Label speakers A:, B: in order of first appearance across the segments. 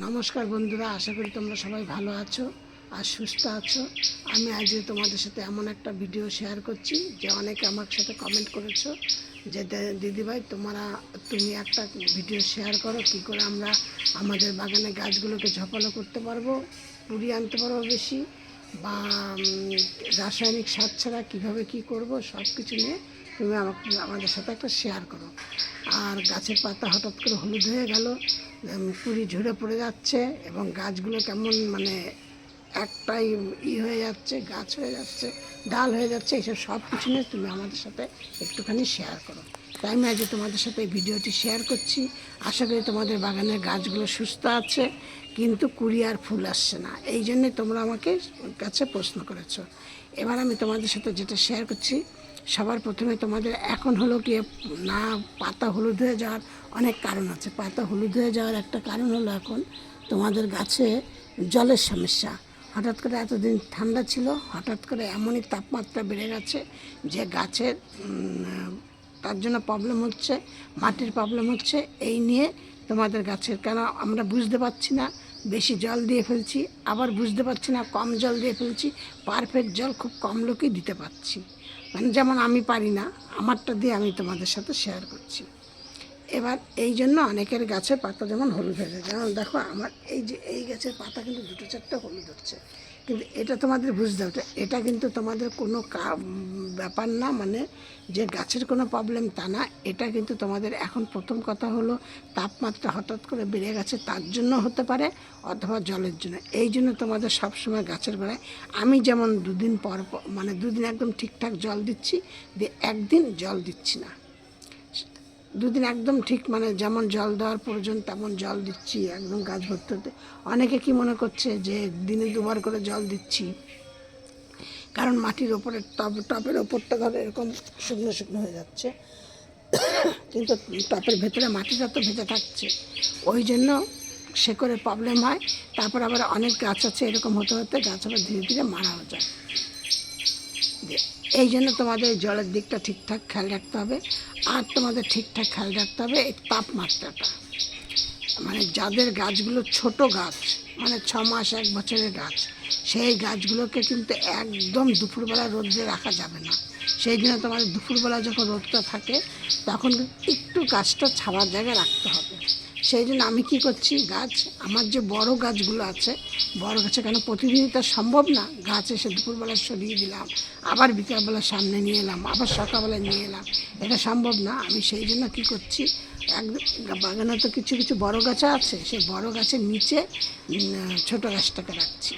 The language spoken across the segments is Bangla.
A: নমস্কার বন্ধুরা, আশা করি তোমরা সবাই ভালো আছো আর সুস্থ আছো। আমি আজ তোমাদের সাথে এমন একটা ভিডিও শেয়ার করছি যে অনেকে আমার সাথে কমেন্ট করেছো যে দিদিভাই তুমি একটা ভিডিও শেয়ার করো কী করে আমরা আমাদের বাগানে গাছগুলোকে ঝপালো করতে পারবো, কুড়িয়ে আনতে পারবো বেশি, বা রাসায়নিক সার ছাড়া কীভাবে কী করবো সব কিছু নিয়ে তুমি আমাদের সাথে একটা শেয়ার করো। আর গাছের পাতা হঠাৎ করে হলুদ হয়ে গেল, কুড়ি ঝরে পড়ে যাচ্ছে এবং গাছগুলো কেমন একটাই হয়ে যাচ্ছে, গাছ হয়ে যাচ্ছে, ডাল হয়ে যাচ্ছে, এইসব সব কিছু নিয়ে তুমি আমাদের সাথে একটুখানি শেয়ার করো। তাই আমি আজ তোমাদের সাথে এই ভিডিওটি শেয়ার করছি। আশা করি তোমাদের বাগানের গাছগুলো সুস্থ আছে, কিন্তু কুড়ি আর ফুল আসছে না, এই জন্যে তোমরা আমাকে কাছে প্রশ্ন করেছো। এবার আমি তোমাদের সাথে যেটা শেয়ার করছি, সবার প্রথমে তোমাদের এখন হলো কি না, পাতা হলুদ হয়ে যাওয়ার অনেক কারণ আছে। পাতা হলুদ হয়ে যাওয়ার একটা কারণ হলো এখন তোমাদের গাছে জলের সমস্যা। হঠাৎ করে এতদিন ঠান্ডা ছিল, হঠাৎ করে এমনই তাপমাত্রা বেড়ে গেছে যে গাছের তার জন্য প্রবলেম হচ্ছে, মাটির প্রবলেম হচ্ছে। এই নিয়ে তোমাদের গাছের কেন আমরা বুঝতে পারছি না, বেশি জল দিয়ে ফেলছি, আবার বুঝতে পারছি না কম জল দিয়ে ফেলছি। পারফেক্ট জল খুব কম লোকই দিতে পারছি, মানে যেমন আমি পারি না, আমারটা দিয়ে আমি তোমাদের সাথে শেয়ার করছি। এবার এই জন্য অনেকের গাছের পাতা যেমন হলুদ হয়ে যায়, যেমন দেখো আমার এই গাছের পাতা কিন্তু দুটো চারটে হলুদ হচ্ছে, কিন্তু এটা তোমাদের বুঝতে হবে, এটা কিন্তু তোমাদের কোনো ব্যাপার না, মানে যে গাছের কোনো প্রবলেম তা না। এটা কিন্তু তোমাদের এখন প্রথম কথা হলো তাপমাত্রা হঠাৎ করে বেড়ে গেছে, তার জন্য হতে পারে, অথবা জলের জন্য। এই জন্য তোমাদের সবসময় গাছের গোড়ায় আমি যেমন দুদিন পর মানে দুদিন একদম ঠিকঠাক জল দিচ্ছি, দিয়ে একদিন জল দিচ্ছি না, দুদিন একদম ঠিক মানে যেমন জল দেওয়ার প্রয়োজন তেমন জল দিচ্ছি একদম গাছ ভর্তি হতে। অনেকে কি মনে করছে যে দিনে দুবার করে জল দিচ্ছি, কারণ মাটির ওপরে টপের ওপরটা ধরো এরকম শুকনো শুকনো হয়ে যাচ্ছে, কিন্তু টপের ভেতরে মাটিটা তো ভেজে থাকছে, ওই জন্য শেকড়ের প্রবলেম হয়। তারপর আবার অনেক গাছ আছে এরকম হতে হতে গাছ আবার ধীরে ধীরে মারাও যায়। এই জন্য তোমাদের জলের দিকটা ঠিকঠাক খেয়াল রাখতে হবে। আর তোমাদের ঠিকঠাক খেয়াল রাখতে হবে এই তাপমাত্রাটা, মানে যাদের গাছগুলো ছোট গাছ, মানে 6 মাস 1 বছরের গাছ, সেই গাছগুলোকে কিন্তু একদম দুপুরবেলা রোদে রাখা যাবে না। সেই জন্য তোমাদের দুপুরবেলা যখন রোদটা থাকে তখন একটু গাছটা ছাওয়ার জায়গায় রাখতে হবে। সেই জন্য আমি কী করছি, গাছ আমার যে বড় গাছগুলো আছে, বড় গাছে কেন প্রতিদিনই তো সম্ভব না, গাছ এসে দুপুরবেলা সরিয়ে দিলাম, আবার বিকালবেলা সামনে নিয়ে এলাম, আবার সকালবেলা নিয়ে এলাম, এটা সম্ভব না। আমি সেই জন্য কী করছি, বাগানে তো কিছু কিছু বড় গাছ আছে, সেই বড় গাছের নিচে ছোট গাছটাকে রাখছি।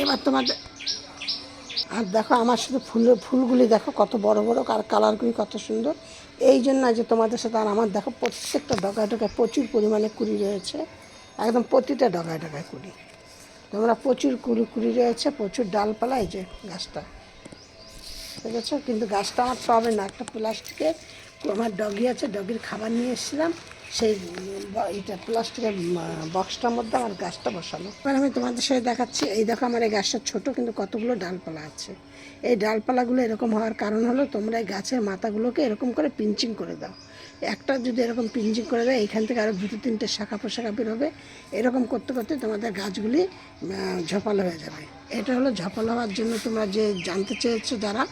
A: এবার তোমাদের আর দেখো আমার শুধু ফুলগুলি দেখো কত বড় বড়, আর কালারগুলি কত সুন্দর। এই জন্য যে তোমাদের সাথে আর আমার দেখো প্রত্যেকটা ডগায় ডগায় প্রচুর পরিমাণে কুড়ি রয়েছে, একদম প্রতিটা ডগায় ডগায় কুড়ি, তোমরা প্রচুর কুড়ি রয়েছে, প্রচুর ডালপালা। এই যে গাছটা দেখেছো, কিন্তু গাছটা আমার টবে না, একটা প্লাস্টিকের, আমার ডগি আছে, ডগির খাবার নিয়ে এসেছিলাম, সেই এইটা প্লাস্টিকের বক্সটার মধ্যে আমার গাছটা বসানো। এবার আমি তোমাদের সাথে দেখাচ্ছি, এই দেখো আমার এই গাছটা ছোটো কিন্তু কতগুলো ডালপালা আছে। এই ডালপালাগুলো এরকম হওয়ার কারণ হলো তোমরা এই গাছের মাথাগুলোকে এরকম করে পিঞ্চিং করে দাও। একটা যদি এরকম পিঞ্চিং করে দেয়, এইখান থেকে আরও 2-3টে শাখা পোশাখা বেরোবে। এরকম করতে করতে তোমাদের গাছগুলি ঝপালো হয়ে যাবে। এটা হলো ঝপালো হওয়ার জন্য তোমরা যে জানতে চেয়েছো যারা,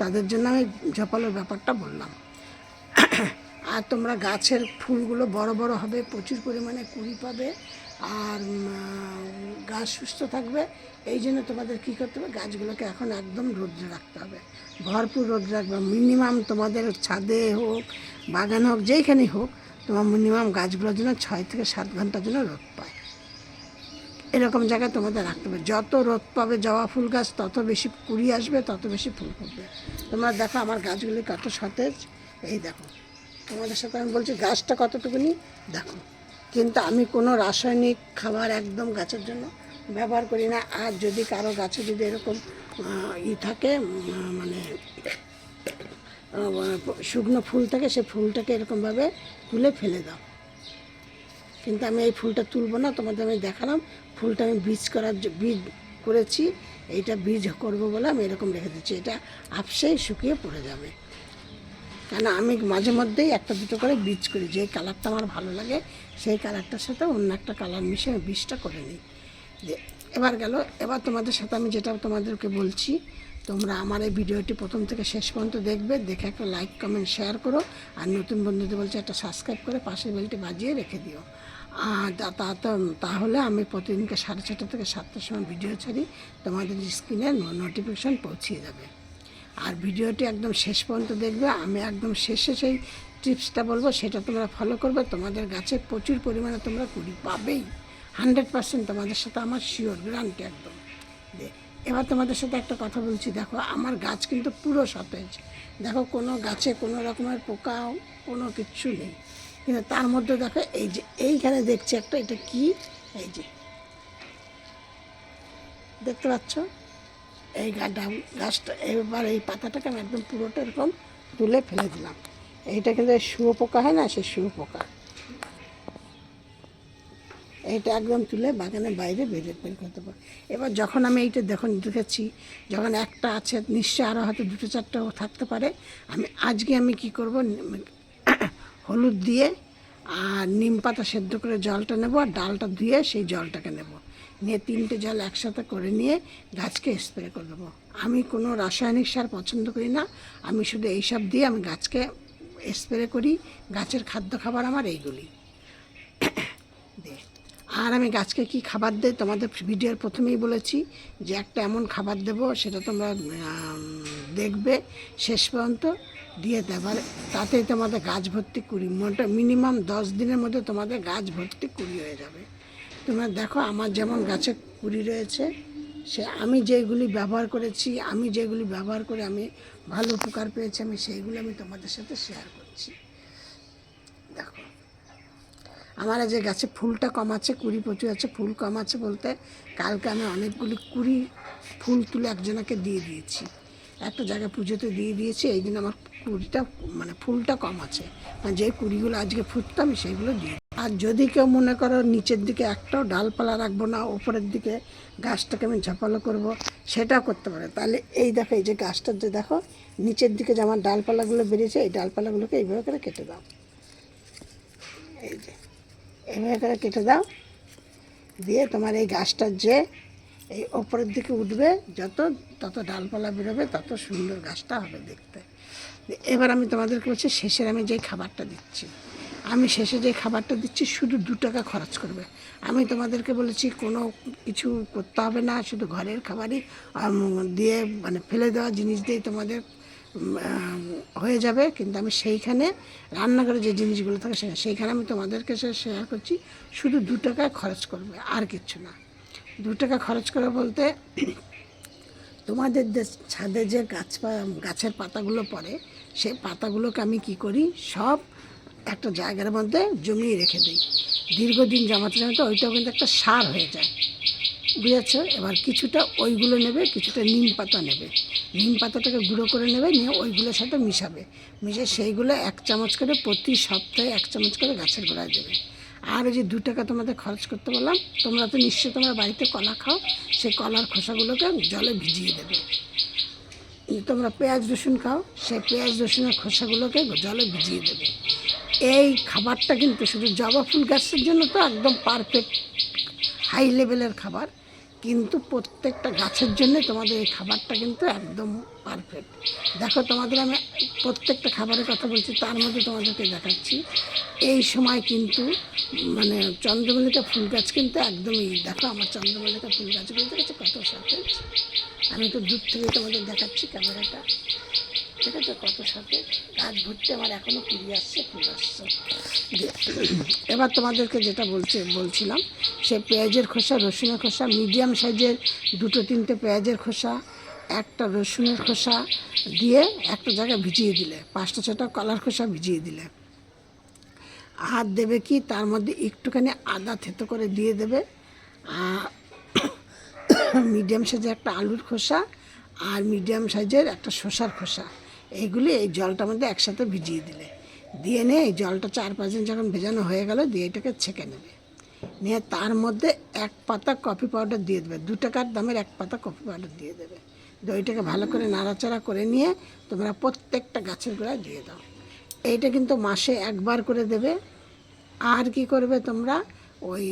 A: তাদের জন্য আমি ঝপালোর ব্যাপারটা বললাম। আর তোমরা গাছের ফুলগুলো বড় বড় হবে, প্রচুর পরিমাণে কুড়ি পাবে, আর গাছ সুস্থ থাকবে। এই জন্য তোমাদের কী করতে হবে, গাছগুলোকে এখন একদম রোদ্রে রাখতে হবে, ভরপুর রোদ্রে রাখবে। মিনিমাম তোমাদের ছাদে হোক, বাগান হোক, যেইখানেই হোক, তোমার মিনিমাম গাছগুলোর জন্য 6 থেকে 7 ঘন্টার জন্য রোদ পায়, এরকম জায়গায় তোমাদের রাখতে হবে। যত রোদ পাবে জবা ফুল গাছ, তত বেশি কুড়ি আসবে, তত বেশি ফুল ফুটবে। তোমরা দেখো আমার গাছগুলি কত সতেজ, এই দেখো তোমাদের সাথে আমি বলছি গাছটা কতটুকুনি দেখো। কিন্তু আমি কোনো রাসায়নিক খাবার একদম গাছের জন্য ব্যবহার করি না। আর যদি কারো গাছে যদি এরকম থাকে, মানে শুকনো ফুল থাকে, সে ফুলটাকে এরকমভাবে তুলে ফেলে দাও। কিন্তু আমি এই ফুলটা তুলব না, তোমাদের আমি দেখালাম। ফুলটা আমি বীজ করেছি, এইটা বীজ করব বলে আমি এরকম রেখে দিচ্ছি, এটা আপসেই শুকিয়ে পড়ে যাবে। কেন আমি মাঝে মধ্যেই একটা দুটো করে বীজ করি, যে কালারটা আমার ভালো লাগে সেই কালারটার সাথে অন্য একটা কালার মিশিয়ে আমি বীজটা করে নিই। এবার গেল, এবার তোমাদের সাথে আমি যেটা তোমাদেরকে বলছি, তোমরা আমার এই ভিডিওটি প্রথম থেকে শেষ পর্যন্ত দেখবে, দেখে একটা লাইক কমেন্ট শেয়ার করো, আর নতুন বন্ধুদের বলছি একটা সাবস্ক্রাইব করে পাশের বেলটি বাজিয়ে রেখে দিও। আর তাহলে আমি প্রতিদিনকে 6:30 থেকে 7টার সময় ভিডিও ছাড়ি, তোমাদের স্ক্রিনে নোটিফিকেশান পৌঁছিয়ে যাবে। আর ভিডিওটি একদম শেষ পর্যন্ত দেখবে, আমি একদম শেষে সেই টিপসটা বলবো, সেটা তোমরা ফলো করবে, তোমাদের গাছে প্রচুর পরিমাণে তোমরা কুড়ি পাবেই। 100% তোমাদের সাথে আমার শিওর গ্যারান্টি একদম। এবার তোমাদের সাথে একটা কথা বলছি, দেখো আমার গাছ কিন্তু পুরো সতেজ, দেখো কোনো গাছে কোনো রকমের পোকা কোনো কিচ্ছু নেই, কিন্তু তার মধ্যে দেখো এই যে এইখানে দেখছি একটা, এটা কি, এই যে দেখতে পাচ্ছ এই গাছটা, এবার এই পাতাটাকে আমি একদম পুরোটা এরকম তুলে ফেলে দিলাম। এইটা কিন্তু শুয়োপোকা হয় না, সেই শুয়োপোকা, এইটা একদম তুলে বাগানের বাইরে বের করতে পারো। এবার যখন আমি এইটা দেখেছি, যখন একটা আছে, নিশ্চয়ই আরও হয়তো 2-4টাও থাকতে পারে, আমি কি করব, হলুদ দিয়ে আর নিম পাতা সেদ্ধ করে জলটা নেব, আর ডালটা ধুয়ে সেই জলটাকে নেব, নিয়ে 3টে জল একসাথে করে নিয়ে গাছকে স্প্রে করে দেবো। আমি কোনো রাসায়নিক সার পছন্দ করি না, আমি শুধু এইসব দিয়ে আমি গাছকে স্প্রে করি, গাছের খাদ্য খাবার আমার এইগুলি। আর আমি গাছকে কি খাবার দেই তোমাদের ভিডিওর প্রথমেই বলেছি, যে একটা এমন খাবার দেবো, সেটা তোমরা দেখবে শেষ পর্যন্ত দিয়ে দেবার, তাতেই তোমাদের গাছ ভর্তি কুড়ি, মিনিমাম 10 দিনের মধ্যে তোমাদের গাছ ভর্তি কুড়ি হয়ে যাবে। তোমরা দেখো আমার যেমন গাছে কুড়ি রয়েছে, আমি যেগুলি ব্যবহার করেছি, আমি যেগুলি ব্যবহার করে আমি ভালো উপকার পেয়েছি, আমি সেইগুলো আমি তোমাদের সাথে শেয়ার করছি। দেখো আমার যে গাছে ফুলটা কম আছে, কুড়ি প্রচুর আছে, ফুল কম আছে বলতে কালকে আমি অনেকগুলি কুড়ি ফুল তুলে একজনকে দিয়ে দিয়েছি, একটা জায়গায় পুজোতে দিয়ে দিয়েছি, এই দিন আমার কুড়িটা মানে ফুলটা কম আছে, মানে যে কুড়িগুলো আজকে ফুটতো আমি সেইগুলো দিয়ে। আর যদি কেউ মনে করো নিচের দিকে একটাও ডালপালা রাখবো না, ওপরের দিকে গাছটাকে আমি ঝাপালো করব, সেটাও করতে পারে। তাহলে এই দেখো, এই যে গাছটার যে দেখো নিচের দিকে যে আমার ডালপালাগুলো বেরিয়েছে, এই ডালপালাগুলোকে এইভাবে করে কেটে দাও, এই যে এইভাবে করে কেটে দাও, দিয়ে তোমার এই গাছটার যে এই ওপরের দিকে উঠবে, তত ডালপালা বেরোবে, তত সুন্দর গাছটা হবে দেখতে। এবার আমি তোমাদেরকে বলছি, শেষের আমি যেই খাবারটা দিচ্ছি, শুধু 2 টাকা খরচ করবে। আমি তোমাদেরকে বলেছি কোনো কিছু করতে হবে না, শুধু ঘরের খাবারই দিয়ে, মানে ফেলে দেওয়া জিনিস দিয়েই তোমাদের হয়ে যাবে। কিন্তু আমি সেইখানে রান্নাঘরে যে জিনিসগুলো থাকে সেইখানে আমি তোমাদেরকে শেয়ার করছি, শুধু 2 টাকায় খরচ করবে, আর কিচ্ছু না। 2 টাকা খরচ করে বলতে, তোমাদের ছাদে যে গাছের পাতাগুলো পড়ে, সেই পাতাগুলোকে আমি কি করি, সব একটা জায়গার মধ্যে জমিয়ে রেখে দিই, দীর্ঘদিন জমাতে জমাতে ওইটাও কিন্তু একটা সার হয়ে যায়, বুঝেছ? এবার কিছুটা ওইগুলো নেবে, কিছুটা নিম পাতা নেবে, নিম পাতাটাকে গুঁড়ো করে নেবে, নিয়ে ওইগুলোর সাথে মিশাবে, মিশিয়ে সেইগুলো 1 চামচ করে প্রতি সপ্তাহে 1 চামচ করে গাছের গোড়ায় দেবে। আর ওই যে 2 টাকা তোমাদের খরচ করতে বললাম, তোমরা তো নিশ্চয়ই তোমরা বাড়িতে কলা খাও, সেই কলার খোসাগুলোকে জলে ভিজিয়ে দেবে। তোমরা পেঁয়াজ রসুন খাও, সেই পেঁয়াজ রসুনের খোসাগুলোকে জলে ভিজিয়ে দেবে। এই খাবারটা কিন্তু শুধু জবা ফুল গাছের জন্য তো একদম পারফেক্ট হাই লেভেলের খাবার, কিন্তু প্রত্যেকটা গাছের জন্য তোমাদের এই খাবারটা কিন্তু একদম পারফেক্ট। দেখো তোমাদের আমি প্রত্যেকটা খাবারের কথা বলছি, তার মধ্যে তোমাদেরকে দেখাচ্ছি এই সময় কিন্তু মানে চন্দ্রমল্লিকা ফুল গাছ কিন্তু একদমই, দেখো আমার চন্দ্রমল্লিকা ফুল গাছগুলো দেখেছো কত সতেজ, আমি তো দূর থেকে তোমাদের দেখাচ্ছি ক্যামেরাটা, ঠিক আছে, কত সতেজ গাছ ভর্তি, আমার এখনও ফুল আসছে। এবার তোমাদেরকে যেটা বলছিলাম, সে পেঁয়াজের খোসা, রসুনের খোসা, মিডিয়াম সাইজের 2-3টে পেঁয়াজের খোসা, একটা রসুনের খোসা দিয়ে একটা জায়গায় ভিজিয়ে দিলে, 5টা-6টা কলার খোসা ভিজিয়ে দিলে, আর দেবে কি তার মধ্যে একটুখানি আদা থেতো করে দিয়ে দেবে, মিডিয়াম সাইজের একটা আলুর খোসা, আর মিডিয়াম সাইজের একটা শসার খোসা, এইগুলি এই জলটার মধ্যে একসাথে ভিজিয়ে দিলে, দিয়ে নিয়ে এই জলটা 4-5 দিন যখন ভেজানো হয়ে গেল, দিয়ে এটাকে ছেঁকে নেবে, নিয়ে তার মধ্যে 1 পাতা কফি পাউডার দিয়ে দেবে, 2 টাকার দামের 1 পাতা কফি পাউডার দিয়ে দেবে, ওইটাকে ভালো করে নাড়াচাড়া করে নিয়ে তোমরা প্রত্যেকটা গাছের গোড়ায় দিয়ে দাও। এইটা কিন্তু মাসে একবার করে দেবে। আর কি করবে তোমরা, ওই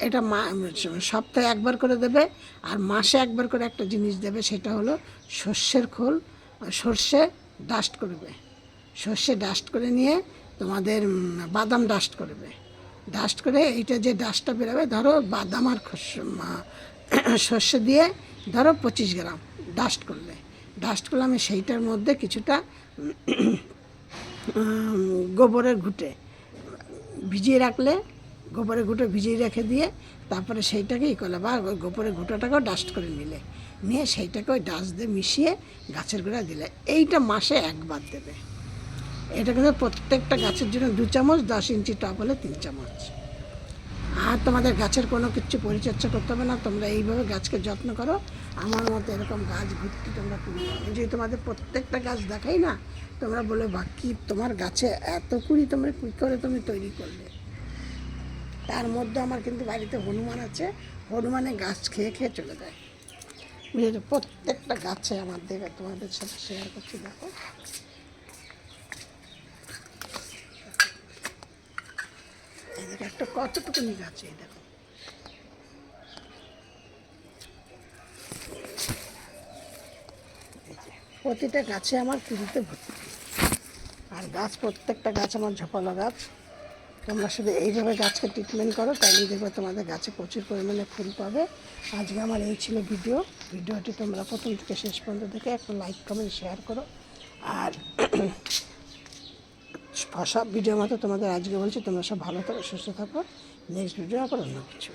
A: এটা সপ্তাহে একবার করে দেবে, আর মাসে একবার করে একটা জিনিস দেবে, সেটা হলো সর্ষের খোল, সর্ষে ডাস্ট করবে। সর্ষে ডাস্ট করে নিয়ে তোমাদের বাদাম ডাস্ট করবে। ডাস্ট করে এইটা যে ডাস্টটা বেরোবে, ধরো বাদাম আর সর্ষে দিয়ে ধরো 25 গ্রাম ডাস্ট করলে, ডাস্ট করলে আমি সেইটার মধ্যে কিছুটা গোবরের ঘুঁটে ভিজিয়ে রাখলে, গোবরের ঘুঁটে ভিজিয়ে রেখে দিয়ে তারপরে সেইটাকে করলে, বা ওই গোবরের ঘুঁটোটাকেও ডাস্ট করে নিয়ে সেইটাকে ওই ডাস্ট দিয়ে মিশিয়ে গাছের গোড়ায় দিলে, এইটা মাসে একবার দেবে। এটা কিন্তু প্রত্যেকটা গাছের জন্য 2 চামচ, 10 ইঞ্চি টব হলে 3 চামচ। আর তোমাদের গাছের কোনো কিছু পরিচর্যা করতে হবে না, তোমরা এইভাবে গাছকে যত্ন করো। আমার মতো এরকম গাছ ভর্তি তোমরা কুড়ি পাবে। যদি তোমাদের প্রত্যেকটা গাছ দেখাই না, তোমরা বলে বা কি তোমার গাছে এত কুড়ি তোমরা কী করে তুমি তৈরি করলে। তার মধ্যে আমার কিন্তু বাড়িতে হনুমান আছে, হনুমানে গাছ খেয়ে খেয়ে চলে যায়, বুঝেছো। প্রত্যেকটা গাছে আমার দেখে তোমাদের সাথে শেয়ার করছি, দেখো এই দেখো একটা কতটুকুনি গাছে, এই দেখো প্রতিটা গাছে আমার কুড়িতে ভর্তি। আর গাছ প্রত্যেকটা গাছ আমার ঝোপালো গাছ। তোমরা শুধু এইভাবে গাছকে ট্রিটমেন্ট করো, তাহলেই দেখবে তোমাদের গাছে প্রচুর পরিমাণে ফুল পাবে। আজকে আমার এই ছিল ভিডিওটি তোমরা প্রথম থেকে শেষ পর্যন্ত দেখে একটা লাইক কমেন্ট শেয়ার করো। আর সব ভিডিওর মতো তোমাদের আজকে বলছি, তোমরা সব ভালো থাকো, সুস্থ থাকো। নেক্সট ভিডিও আবার অন্য কিছু।